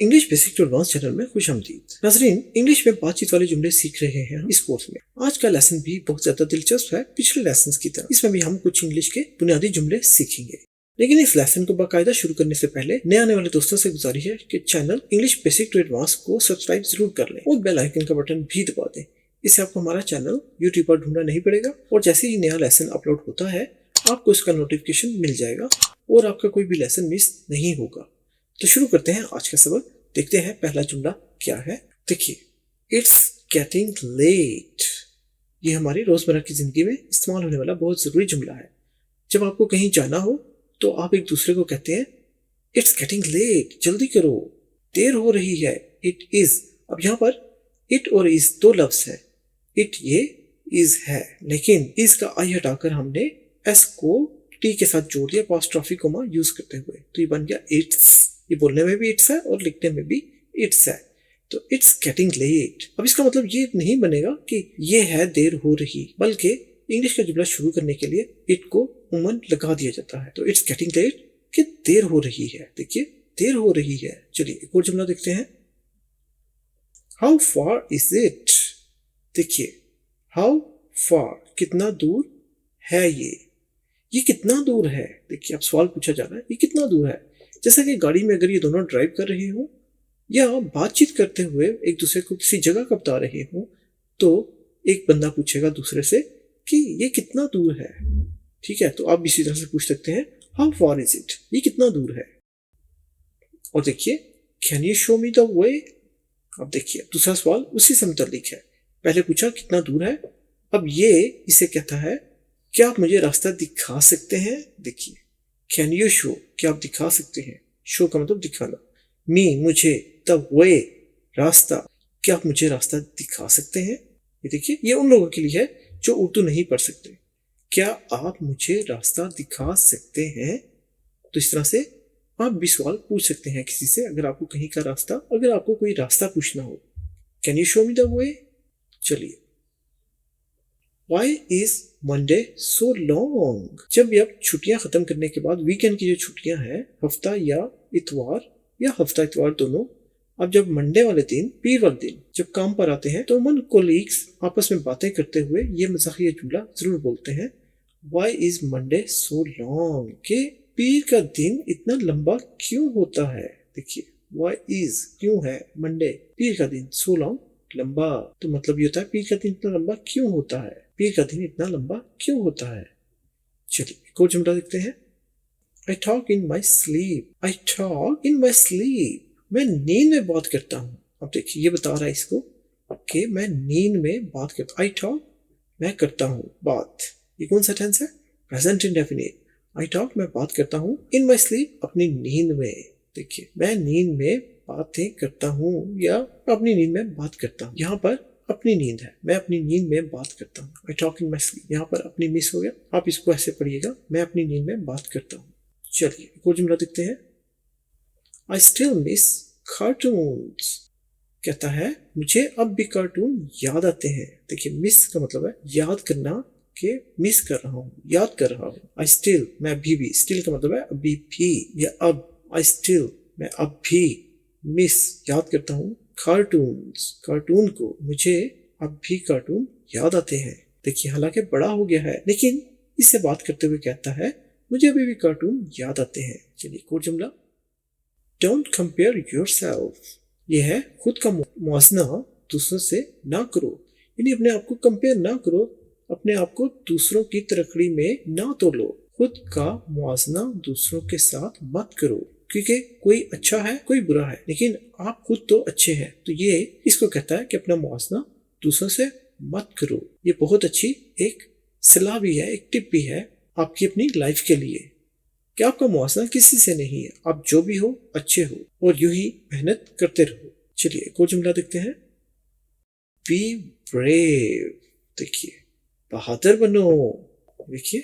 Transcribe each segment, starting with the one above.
English basic to advance channel में खुशामदीद। नाज़रीन, इंग्लिश में बातचीत वाले जुमले सीख रहे हैं इस कोर्स में। आज का लेसन भी बहुत ज्यादा दिलचस्प है पिछले लेसन की तरह। इसमें भी हम कुछ इंग्लिश के बुनियादी जुमले सीखेंगे, लेकिन इस लेसन को बाकायदा शुरू करने से पहले नए आने वाले दोस्तों से गुजारिश है कि channel English basic to advance को सब्सक्राइब जरूर कर लें और बेल आइकन का बटन भी दबा दें। इससे आपको हमारा चैनल यूट्यूब पर ढूंढना नहीं पड़ेगा और जैसे ही नया लेसन अपलोड होता है आपको इसका नोटिफिकेशन मिल जाएगा और आपका कोई भी लेसन मिस नहीं होगा। तो शुरू करते हैं आज का सबक। देखते हैं पहला जुमला क्या है। देखिए, इट्स गेटिंग लेट। ये हमारी रोजमर्रा की जिंदगी में इस्तेमाल होने वाला बहुत जरूरी जुमला है। जब आपको कहीं जाना हो तो आप एक दूसरे को कहते हैं इट्स गेटिंग लेट, जल्दी करो, देर हो रही है। इट इज, अब यहाँ पर इट और इज दो लफ्ज है। इट ये इज है, लेकिन इज का आई हटाकर हमने एस को टी के साथ जोड़ दिया अपॉस्ट्रोफी कोमा यूज करते हुए, तो ये बन गया इट्स। ये बोलने में भी इट्स है और लिखने में भी इट्स है, तो इट्स गेटिंग लेट। अब इसका मतलब ये नहीं बनेगा कि ये है देर हो रही, बल्कि इंग्लिश का जुमला शुरू करने के लिए इट को उमन लगा दिया जाता है। तो इट्स गेटिंग लेट कि देर हो रही है। देखिए, देर हो रही है। चलिए एक और जुमला देखते हैं। How far is it. देखिए, हाउ फार, कितना दूर है ये कितना दूर है। देखिए, अब सवाल पूछा जा रहा है ये कितना दूर है। जैसा कि गाड़ी में अगर ये दोनों ड्राइव कर रहे हो या बातचीत करते हुए एक दूसरे को किसी जगह का बता रहे हो, तो एक बंदा पूछेगा दूसरे से कि ये कितना दूर है। ठीक है, तो आप इसी तरह से पूछ सकते हैं हाउ फार इज इट, ये कितना दूर है। और देखिए, can you show me the way. अब देखिए, दूसरा सवाल उसी से मुताल्लिक है। पहले पूछा कितना दूर है, अब ये इसे कहता है क्या आप मुझे रास्ता दिखा सकते हैं। देखिए, कैन यू शो, क्या आप दिखा सकते हैं। शो का मतलब दिखाना। मी, मुझे, द वे, रास्ता, क्या आप मुझे रास्ता दिखा सकते हैं। ये देखिए, ये उन लोगों के लिए है जो उर्दू नहीं पढ़ सकते। क्या आप मुझे रास्ता दिखा सकते हैं। तो इस तरह से आप भी सवाल पूछ सकते हैं किसी से, अगर आपको कहीं का रास्ता, अगर आपको कोई रास्ता पूछना हो। Can you show me the way. चलिए, Why is Monday so long? जब अब छुट्टियां खत्म करने के बाद वीकेंड की जो छुट्टियां हैं, हफ्ता या इतवार या हफ्ता इतवार दोनों, अब जब मंडे वाले दिन, पीर वाले दिन जब काम पर आते हैं तो मन कोलीग्स आपस में बातें करते हुए ये मज़ाकिया जुमला जरूर बोलते हैं Why is Monday so long? कि पीर का दिन इतना लंबा क्यों होता है। देखिए, Why is क्यों है, मंडे पीर का दिन, so long लंबा, तो मतलब ये होता है पीर का दिन इतना लंबा क्यों होता है, पीर का दिन इतना लंबा क्यों होता है। चलिए एक और जुमला देखते हैं। I talk in my sleep. I talk in my sleep. मैं नींद में बात करता हूँ। अब देखिए, ये बता रहा है इसको कि मैं नींद में बात करता। I talk, मैं करता हूँ बात। ये कौन सा टेंस है, प्रेजेंट इंडेफिनिट। I talk, मैं बात करता हूँ, in my sleep, अपनी नींद में। देखिए, मैं नींद में बातें करता हूँ या अपनी नींद में बात करता हूँ। यहाँ पर अपनी नींद है, मैं अपनी नींद में बात करता हूँ। I talk in my sleep, यहाँ पर अपनी मिस हो गया, आप इसको ऐसे पढ़िएगा, मैं अपनी नींद में बात करता हूँ। चलिए एक और जुमला देखते हैं। I still miss cartoons. कहता है मुझे अब भी कार्टून याद आते हैं। देखिए, मिस का मतलब है याद करना, के मिस कर रहा हूँ, याद कर रहा हूँ। I still, मैं अभी भी, स्टिल का मतलब है अभी भी या अब। I still, मैं अब भी मिस, याद करता हूँ, कार्टून्स, कार्टून को, मुझे अब भी कार्टून याद आते हैं। देखिए, हालांकि बड़ा हो गया है लेकिन इससे बात करते हुए कहता है मुझे अभी भी कार्टून याद आते हैं। चलिए एक और जुमला। Don't compare yourself. ये है खुद का मुआवजना दूसरों से ना करो, यानी अपने आप को कंपेयर ना करो, अपने आप को दूसरों की तरकड़ी में ना तोलो। खुद का मुआवजना दूसरों के साथ मत करो, क्योंकि कोई अच्छा है कोई बुरा है, लेकिन आप खुद तो अच्छे हैं। तो ये इसको कहता है कि अपना मुआवजना दूसरों से मत करो। ये बहुत अच्छी एक सलाह भी है, एक टिप भी है आपकी अपनी लाइफ के लिए कि आपका मुआवजा किसी से नहीं है, आप जो भी हो अच्छे हो और यूं ही मेहनत करते रहो। चलिए एक और जुमला देखते हैं। Be brave. देखिए, बहादुर बनो। देखिए,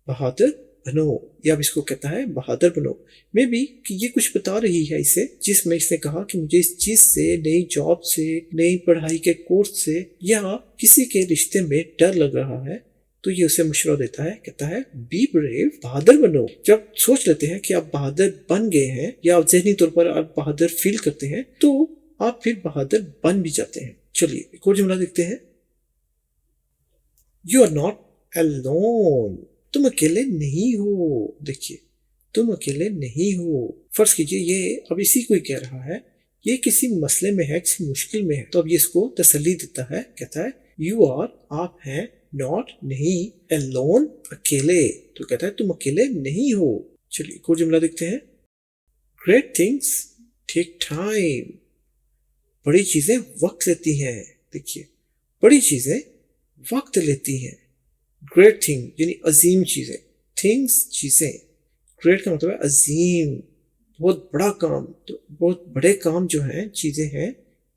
बहादुर बनो, या अब इसको कहता है बहादुर बनो। मे बी कि ये कुछ बता रही है इसे, जिसमें इसने कहा कि मुझे इस चीज से, नई जॉब से, नई पढ़ाई के कोर्स से या किसी के रिश्ते में डर लग रहा है, तो ये उसे मशवरा देता है, कहता है बी ब्रेव, बहादुर बनो। जब सोच लेते हैं कि आप बहादुर बन गए हैं या आप ज़हनी तौर पर आप बहादुर फील करते हैं तो आप फिर बहादुर बन भी जाते हैं। चलिए एक और जुमला देखते हैं। यू आर नॉट अलोन, तुम अकेले नहीं हो। देखिए तुम अकेले नहीं हो। फर्ज कीजिए ये अब इसी को ही कह रहा है, ये किसी मसले में है, किसी मुश्किल में है, तो अब ये इसको तसल्ली देता है, कहता है यू आर, आप हैं, नॉट नहीं, अलोन अकेले, तो कहता है तुम अकेले नहीं हो। चलिए एक और जुमला देखते हैं। ग्रेट थिंग्स टेक टाइम, बड़ी चीजें वक्त लेती हैं। देखिए बड़ी चीजें वक्त लेती हैं। ग्रेट थिंग यानी अजीम चीजें, थिंग्स चीजें, ग्रेट का मतलब है अजीम, बहुत बड़ा काम। तो बहुत बड़े काम जो हैं, चीजें हैं,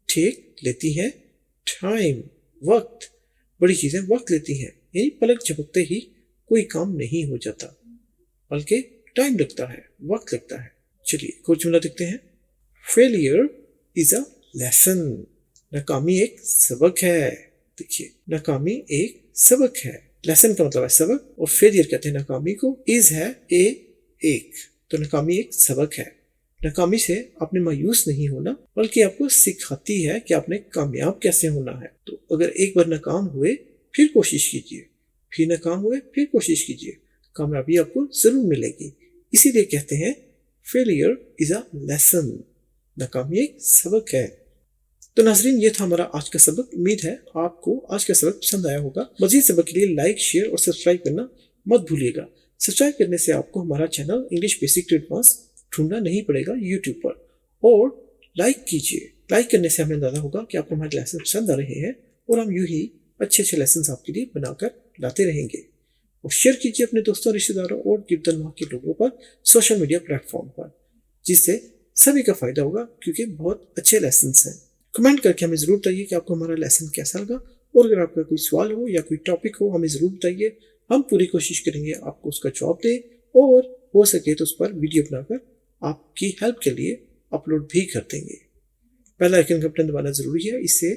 टेक लेती हैं, टाइम वक्त, बड़ी चीजें वक्त लेती हैं, यानी पलक झपकते ही कोई काम नहीं हो जाता, बल्कि टाइम लगता है, वक्त लगता है। चलिए कुछ जुमला देखते हैं। फेलियर इज अ लेसन, नाकामी एक सबक है। देखिए नाकामी एक सबक है, लेसन का मतलब है सबक, और फेलियर कहते हैं नाकामी को, इज है एक, तो नाकामी एक सबक है। नाकामी से आपने मायूस नहीं होना, बल्कि आपको सिखाती है कि आपने कामयाब कैसे होना है। तो अगर एक बार नाकाम हुए फिर कोशिश कीजिए, फिर नाकाम हुए फिर कोशिश कीजिए, कामयाबी आपको जरूर मिलेगी। इसीलिए कहते हैं फेलियर इज अ लेसन, नाकामी एक सबक है। तो नाजरीन ये था हमारा आज का सबक। उम्मीद है आपको आज का सबक पसंद आया होगा। मजीद सबक के लिए लाइक, शेयर और सब्सक्राइब करना मत भूलिएगा। सब्सक्राइब करने से आपको हमारा channel English basic to advance ढूंढना नहीं पड़ेगा यूट्यूब पर, और लाइक कीजिए। लाइक करने से हमें अंदाजा होगा कि आपको हमारे लेसन पसंद आ रहे हैं, और हम यूं ही अच्छे अच्छे लेसन आपके लिए बनाकर लाते रहेंगे। और शेयर कीजिए अपने दोस्तों, रिश्तेदारों और कीर्तन वहाँ के लोगों पर, सोशल मीडिया प्लेटफॉर्म पर, जिससे सभी का फायदा होगा, क्योंकि बहुत अच्छे लेसन हैं। कमेंट करके हमें ज़रूर बताइए कि आपको हमारा लेसन कैसा लगा, और अगर आपका कोई सवाल हो या कोई टॉपिक हो हमें ज़रूर बताइए। हम पूरी कोशिश करेंगे आपको उसका जवाब दें, और हो सके तो उस पर वीडियो बनाकर आपकी हेल्प के लिए अपलोड भी कर देंगे। पहला आइकन का बटन दबाना ज़रूरी है, इससे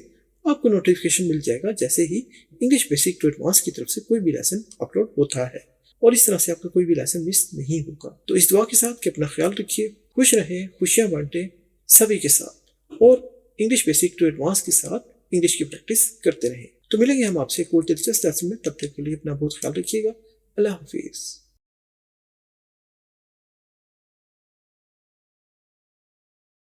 आपको नोटिफिकेशन मिल जाएगा जैसे ही इंग्लिश बेसिक टू एडवांस की तरफ से कोई भी लेसन अपलोड होता है, और इस तरह से आपका कोई भी लेसन मिस नहीं होगा। तो इस दुआ के साथ कि अपना ख्याल रखिए, खुश रहें, खुशियाँ बांटें सभी के साथ, और इंग्लिश बेसिक टू एडवांस के साथ इंग्लिश की प्रैक्टिस करते रहें। तो मिलेंगे हम आपसे एक और दिलचस्प लेसन में, तब तक के लिए अपना बहुत ख्याल रखिएगा। अल्लाह हाफिज़।